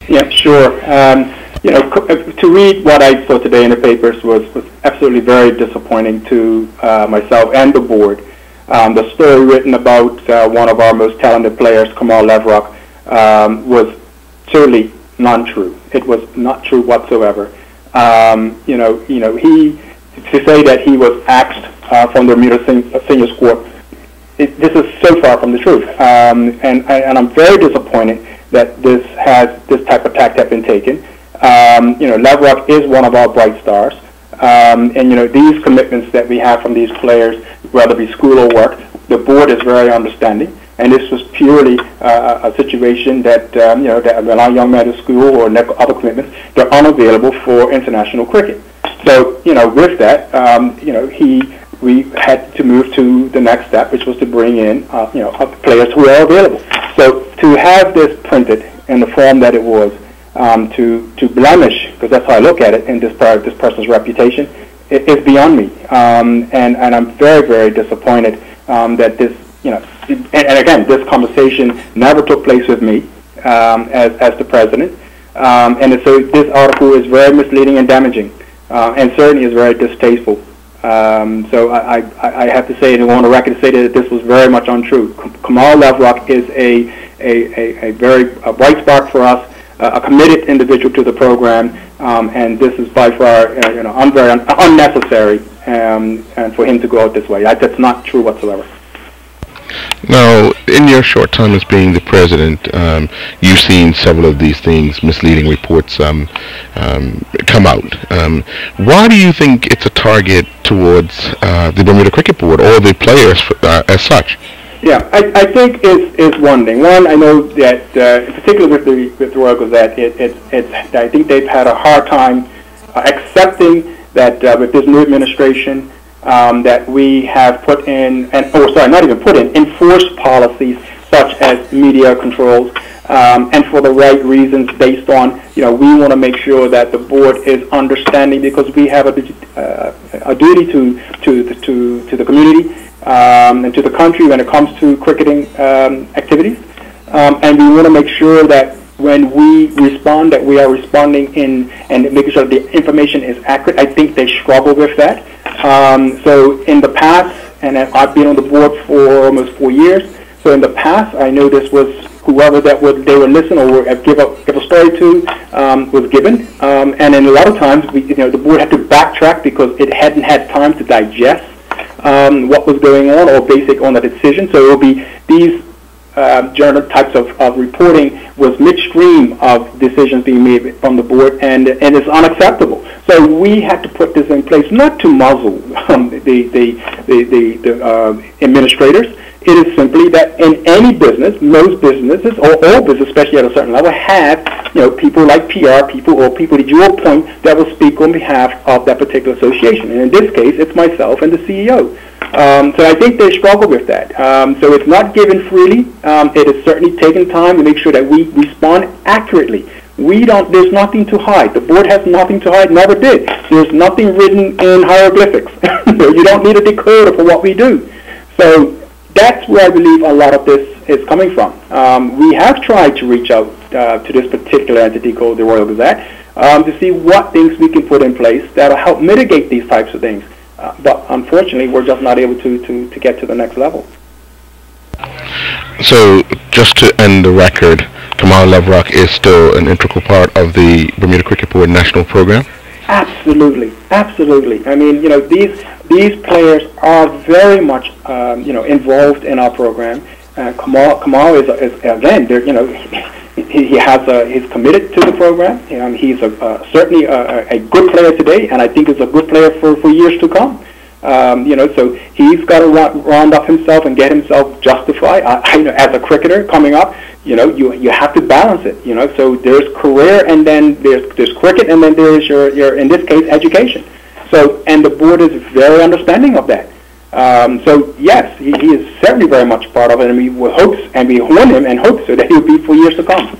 Yeah, sure. To read what I saw today in the papers was absolutely very disappointing to myself and the board. The story written about one of our most talented players, Leverock, was certainly non-true. It was not true whatsoever. He to say that he was axed from the Bermuda senior squad. This is so far from the truth, and I'm very disappointed that this type of tact has been taken. Leverock is one of our bright stars, and these commitments that we have from these players, whether it be school or work, the board is very understanding. And this was purely a situation that that when our young men at school or other commitments, they're unavailable for international cricket. So with that, we had to move to the next step, which was to bring in players who are available. So to have this printed in the form that it was, to blemish, because that's how I look at it, in this person's reputation, is beyond me. And I'm very, very disappointed that this, and again, this conversation never took place with me as the president. And so this article is very misleading and damaging, and certainly is very distasteful. So I have to say, and I want the record to say that this was very much untrue. Leverock is a very bright spark for us, a committed individual to the program, and this is by far very unnecessary, and for him to go out this way. That's not true whatsoever. Now, in your short time as being the president, you've seen several of these things, misleading reports come out. Why do you think it's a target towards the Bermuda Cricket Board or the players as such? Yeah, I think is one thing. One, I know that in particular with the Royal Gazette, I think they've had a hard time accepting that with this new administration, that we have put in, enforced policies such as media controls, and for the right reasons, based on, we want to make sure that the board is understanding, because we have a duty to the community and to the country when it comes to cricketing activities, and we want to make sure that when we respond, that we are responding and making sure the information is accurate. I think they struggle with that. So in the past, and I've been on the board for almost 4 years, so in the past I know this was whoever they would listen or give a story to was given, and then a lot of times the board had to backtrack because it hadn't had time to digest what was going on or basic on the decision. So it will be these journal types of reporting was midstream of decisions being made from the board, and it's unacceptable. So we had to put this in place not to muzzle the administrators. It is simply that in any business, most businesses, or all business, especially at a certain level, have people like PR people or people that you appoint that will speak on behalf of that particular association. And in this case, it's myself and the CEO. So I think they struggle with that. So it's not given freely. It is certainly taking time to make sure that we respond accurately. There's nothing to hide. The board has nothing to hide, never did. There's nothing written in hieroglyphics. You don't need a decoder for what we do. So that's where I believe a lot of this is coming from. We have tried to reach out to this particular entity called the Royal Gazette to see what things we can put in place that will help mitigate these types of things. But unfortunately, we're just not able to get to the next level. So, just to end the record, Leverock is still an integral part of the Bermuda Cricket Board national program? Absolutely, absolutely. I mean, these players are very much, involved in our program. Kamal is again, he's committed to the program. He's certainly a good player today, and I think is a good player for years to come. So he's got to round up himself and get himself justified. As a cricketer coming up, you have to balance it. So there's career, and then there's cricket, and then there's your in this case education. So, and the board is very understanding of that. So yes, he is certainly very much part of it, and we hopes and we want him and hope so that he'll be for years to come.